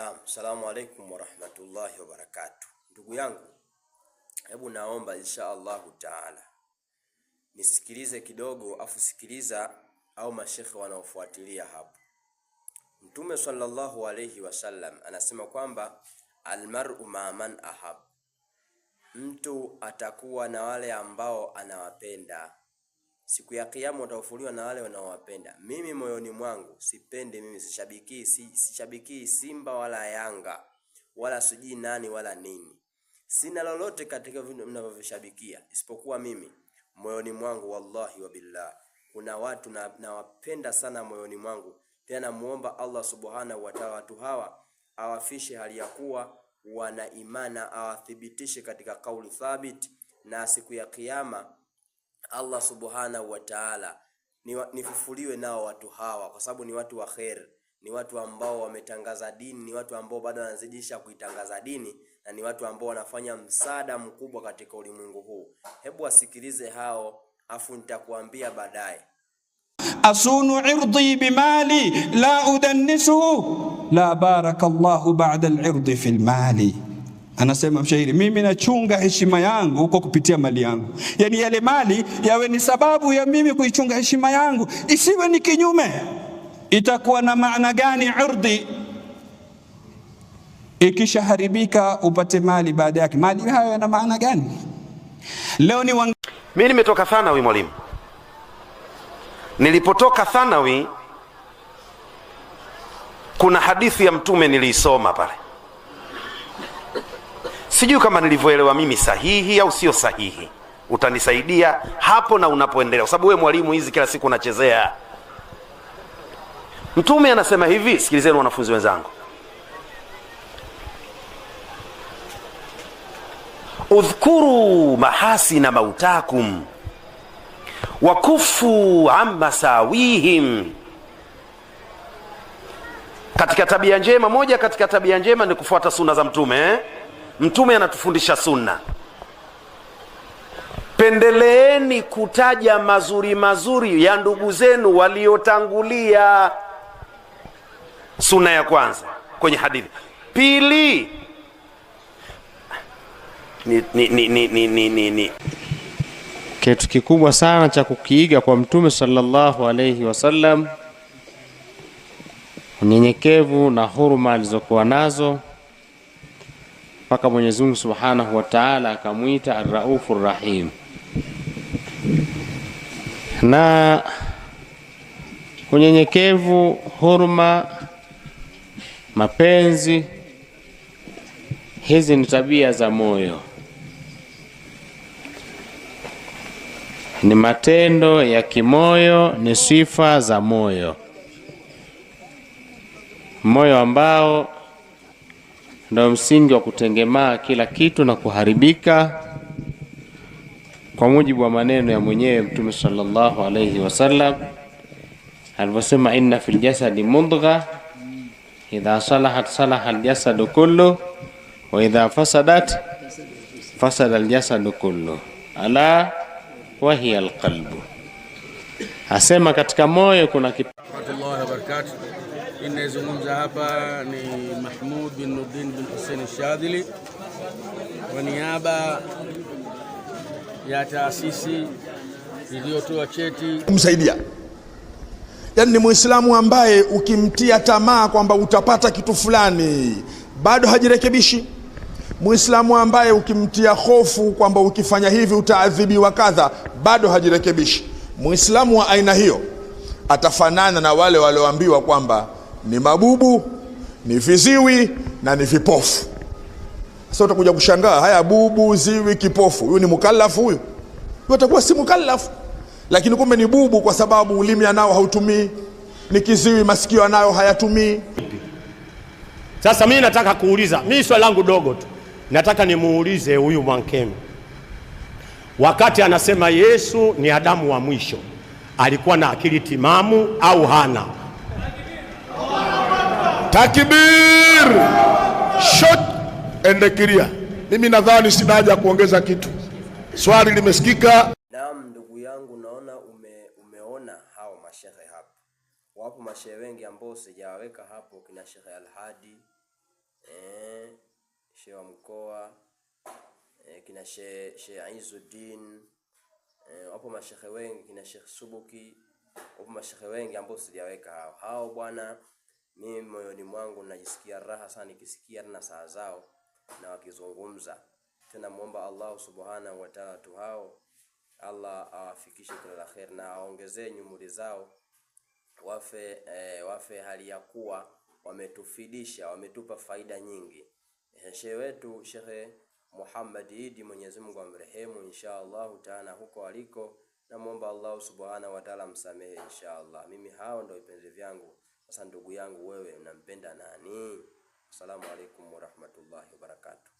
Naam, salamu alaikum wa rahmatullahi wa barakatuh. Ndugu yangu, hebu naomba insha Allahu taala nisikilize kidogo, afu sikiliza au mashekhe wanaofuatilia hapo. Mtume sallallahu alayhi wasallam anasema kwamba almar'u ma man ahab, mtu atakuwa na wale ambao anawapenda. Siku ya kiyama utafufuliwa na wale wanaowapenda. Mimi moyoni mwangu sipendi, mimi sishabiki Simba wala Yanga wala siji nani wala nini. Sina lolote katika vitu mnavyoshabikia isipokuwa mimi moyoni mwangu, wallahi wa billah, kuna watu nawapenda sana moyoni mwangu. Tena muomba Allah subhanahu wa ta'ala watu hawa awafishe hali ya kuwa wana imana, awathibitishe katika kauli thabit, na siku ya kiyama Allah subhanahu wa ta'ala nifufuliwe nao watu hawa, kwa sababu ni watu wa khair, ni watu ambao wametangaza dini, ni watu ambao bado wanazidisha kuitangaza dini, na ni watu ambao wanafanya msaada mkubwa katika ulimwengu huu. Hebu wasikilize hao, afu nitakuambia baadaye. Asunu irdi bimali la udannisuhu la barakallahu ba'da al-irdi fil mali. Anasema mshairi, mimi nachunga heshima yangu kwa kupitia mali yangu. Yani yale mali yawe ni sababu ya mimi kuichunga heshima yangu, isiwe ni kinyume. Itakuwa na maana gani irdi ikishaharibika upate mali baada yake? Mali hayo yana maana gani? Leo ni mimi nimetoka thanawi mwalimu. Nilipotoka thanawi kuna hadithi ya Mtume niliisoma pale. Sijui kama nilivyoelewa mimi sahihi au sio sahihi. Utanisaidia hapo na unapoendelea, kwa sababu wewe mwalimu hizi kila siku unachezea. Mtume anasema hivi, sikilizeni wanafunzi wenzangu. Udhkuru mahasina mautakum wa kufu amma sawihim. Katika tabia njema, moja katika tabia njema ni kufuata sunna za Mtume. Mtume anatufundisha sunna. Pendeleeni kutaja mazuri mazuri ya ndugu zenu waliotangulia. Sunna ya kwanza kwenye hadithi. Pili, kitu kikubwa sana cha kukiiga kwa Mtume sallallahu alayhi wasallam, unyenyekevu na huruma alizokuwa nazo, mpaka Mwenyezi Mungu Subhanahu wa Ta'ala akamuita Ar-Raufur Rahim. Na unyenyekevu, huruma, mapenzi, hizi ni tabia za moyo, ni matendo ya kimoyo, ni sifa za moyo. Moyo ambao ndio msingi wa kutengemaa kila kitu na kuharibika, kwa mujibu wa maneno ya mwenyewe Mtume sallallahu alayhi wasallam aliposema, inna fil jasadi mudgha idha salahat salaha al-jasadu kullu wa idha fasadat fasada al-jasadu kullu ala wa hiya al-qalbu. Asema katika moyo kuna kitu. Warahmatullahi wabarakatuh. Ninazungumza hapa ni Mahmud bin Nuruddin bin Hussein Shadhili kwa niaba ya taasisi iliyotoa cheti kumsaidia. Yani ni Muislamu ambaye ukimtia tamaa kwamba utapata kitu fulani bado hajirekebishi. Muislamu ambaye ukimtia hofu kwamba ukifanya hivi utaadhibiwa kadha bado hajirekebishi. Muislamu wa aina hiyo atafanana na wale walioambiwa kwamba ni mabubu, ni viziwi na ni vipofu. Sasa utakuja kushangaa, haya bubu, ziwi, kipofu, huyu ni mukallafu huyu? Huyu atakuwa si mukallafu. Lakini kumbe ni bubu kwa sababu ulimi anao hautumii, ni kiziwi masikio anayo hayatumii. Sasa mimi nataka kuuliza, mimi swali langu dogo tu. Nataka nimuulize huyu Mwankemi. Wakati anasema Yesu ni Adamu wa mwisho, alikuwa na akili timamu au hana? Takbir! Shot and clear. Mimi nadhani sina haja kuongeza kitu. Swali limesikika. Naam, ndugu yangu, naona umeona hao mashehe hapo. Wapo mashehe wengi ambao sijaweka hapo, kina Sheikh Al-Hadi, shehe wa mkoa, kina Sheikh Izuddin, wapo mashehe wengi, kina Sheikh Subuki, wapo mashehe wengi ambao sijaweka hao bwana. Mimi moyoni mwangu najisikia raha sana nikisikia na saa zao na wakizungumza. Tena muomba Allah subhanahu wa ta'ala tu hao, Allah awafikishe kila la khair na aongezee nyumuri zao, wafe hali ya kuwa wametufidisha, wametupa faida nyingi. Shehe wetu Sheikh Muhammad Idi, Mwenyezi Mungu amrehemu inshallah taala huko aliko, na muomba Allah subhanahu wa ta'ala msamehe inshallah. Mimi hao ndio vipenzi vyangu. Sasa ndugu yangu, wewe unampenda nani? Assalamu alaikum warahmatullahi wabarakatuh.